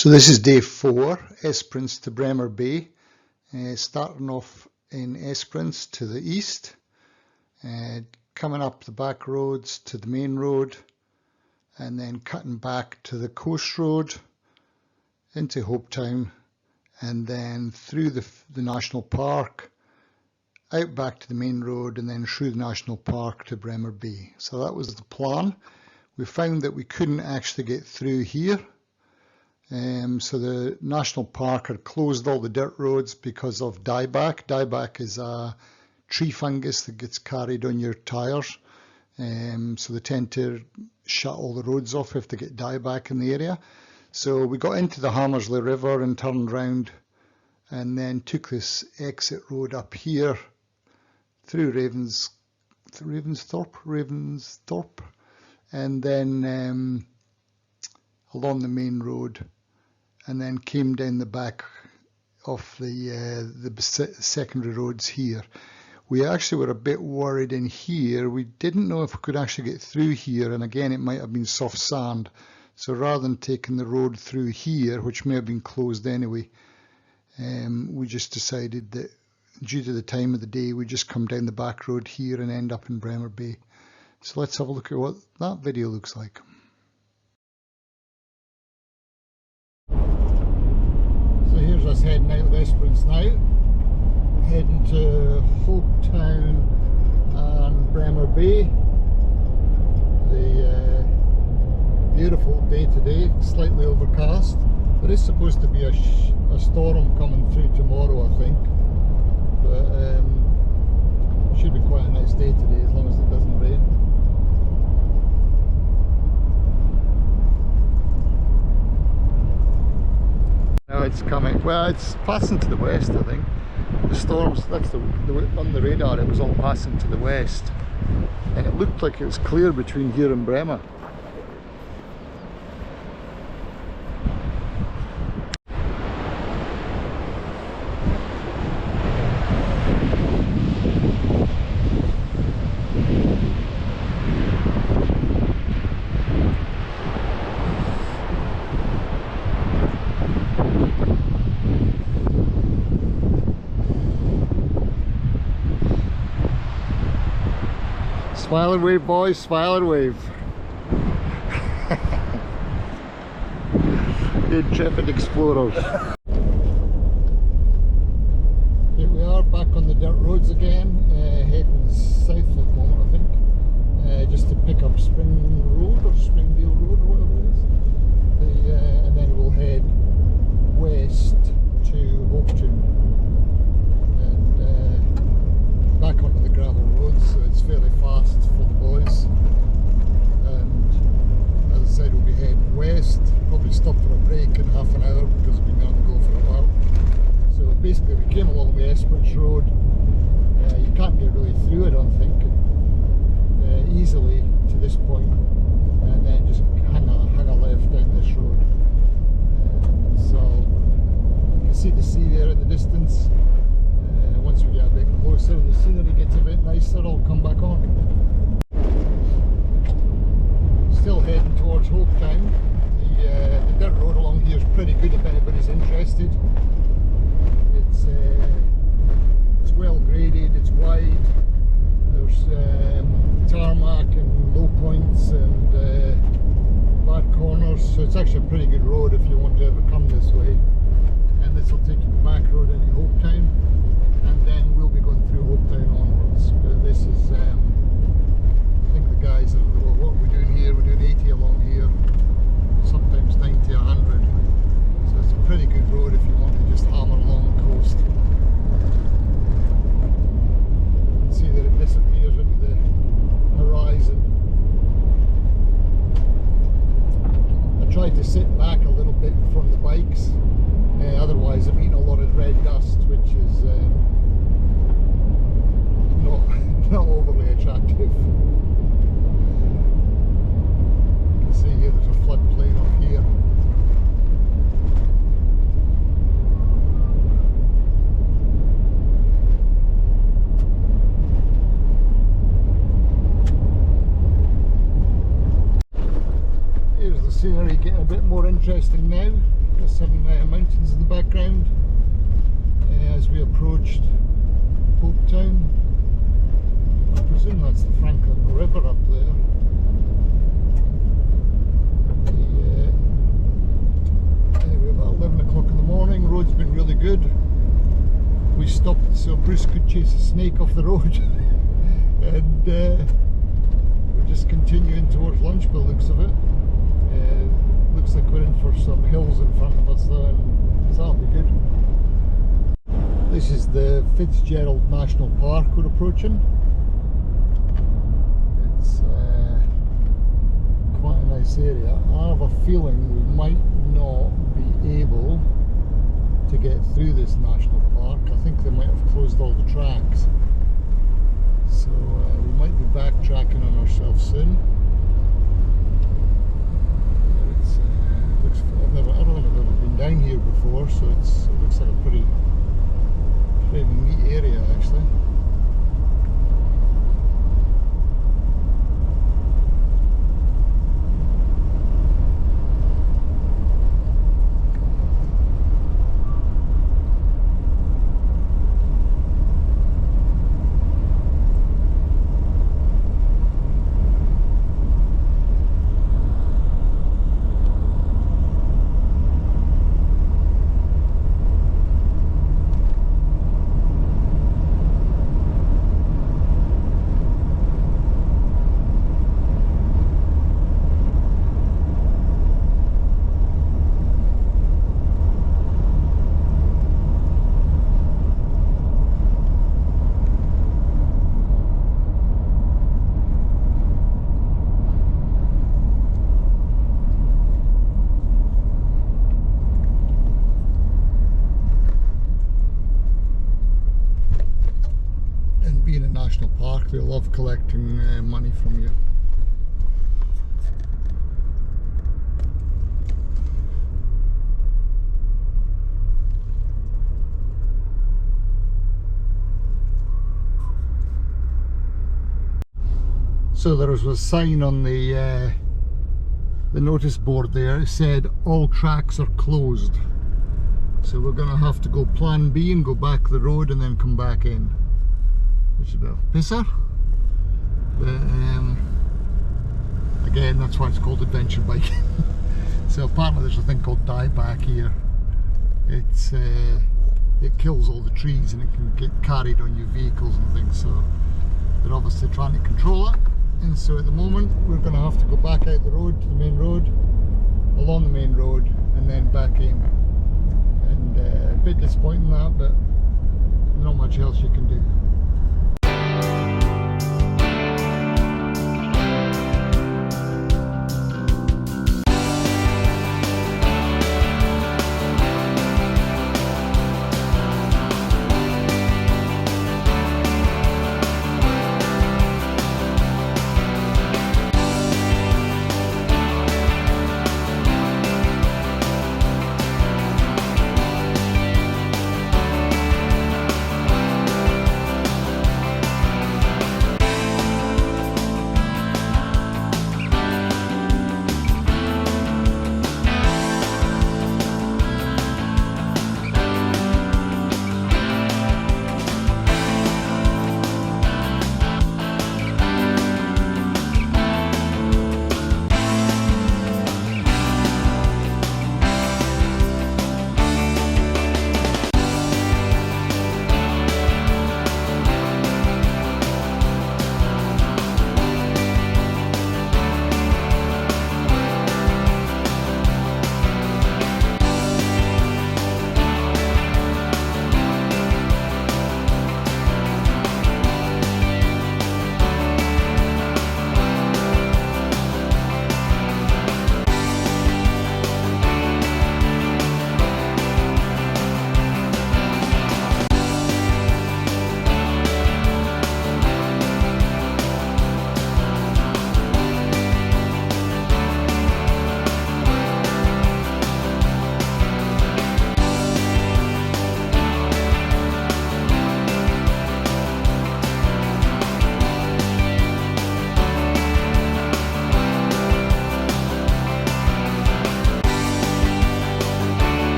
So this is day 4, Esperance to Bremer Bay, starting off in Esperance to the east, coming up the back roads to the main road, and then cutting back to the coast road into Hopetown, and then through the national park, out back to the main road, and then through the national park to Bremer Bay. So that was the plan. We found that we couldn't actually get through here. So the national park had closed all the dirt roads because of dieback. Dieback is a tree fungus that gets carried on your tyres. So they tend to shut all the roads off if they get dieback in the area. So we got into the Hammersley River and turned round, and then took this exit road up here through Ravensthorpe, and then along the main road, and then came down the back of the secondary roads here. We actually were a bit worried in here. We didn't know if we could actually get through here, and again it might have been soft sand. So rather than taking the road through here, which may have been closed anyway, we just decided that due to the time of the day, we just come down the back road here and end up in Bremer Bay. So let's have a look at what that video looks like. Here's us heading out of Esperance now, heading to Hopetown and Bremer Bay. The beautiful day today, slightly overcast. There is supposed to be a storm coming through tomorrow, I think, but it should be quite a nice day today as long as it doesn't rain. Now it's coming, well, it's passing to the west, I think. The storms, that's on the radar, it was all passing to the west, and it looked like it was clear between here and Bremer. Smile and wave, boys, smile and wave. Intrepid explorers. Here we are back on the dirt roads again, heading south at the moment, I think, just to pick up Spring Road or Springdale Road or whatever it is, and then we'll head west to Hopetown and back onto the gravel roads, so it's fairly fast for the boys. And as I said, we'll be heading west, probably stop for a break in half an hour because we've been on the go for a while. So basically we came along the Esperance Road. You can't get really through, I don't think, easily to this point, and then just hang a left down this road. So you can see the sea there in the distance. Once we get a bit closer and the scenery gets a bit nicer, I'll come back on. Still heading towards Hopetown. The dirt road along here is pretty good if anybody's interested. It's well graded, it's wide, there's tarmac and low points and bad corners, so it's actually a pretty good road if you want to ever come this way. And this will take you the back road into Hopetown, and then we'll be going through Hopetown onwards. But this is, I think the guys are, well, what we're doing here, we're doing 80 along here, sometimes 90, 100. So it's a pretty good road if you want to just hammer along the coast. You can see that it disappears into the horizon. I tried to sit back a little bit from the bikes. Otherwise I'm eating a lot of red dust, which is not overly attractive. You can see here there's a floodplain up here. Here's the scenery getting a bit more interesting now. Got some mountains in the background as we approached Hopetown. I presume that's the Franklin River up there. Anyway, about 11 o'clock in the morning, road's been really good. We stopped so Bruce could chase a snake off the road and we're just continuing towards lunch by the looks of it. Looks like we're in for some hills in front of us though, and that'll be good. This is the Fitzgerald National Park we're approaching. It's quite a nice area. I have a feeling we might not be able to get through this national park. I think they might have closed all the tracks. So we might be backtracking on ourselves soon. I don't think I've ever been down here before, so it looks like a pretty neat area actually. Being a national park, they love collecting money from you. So there was a sign on the notice board there. It said all tracks are closed. So we're going to have to go plan B and go back the road and then come back in. Which is a bit of a pisser, but again, that's why it's called adventure biking. So apparently there's a thing called dieback here. It kills all the trees and it can get carried on your vehicles and things, so they're obviously trying to control it. And so at the moment we're going to have to go back out the road to the main road, along the main road, and then back in. And a bit disappointing that, but not much else you can do.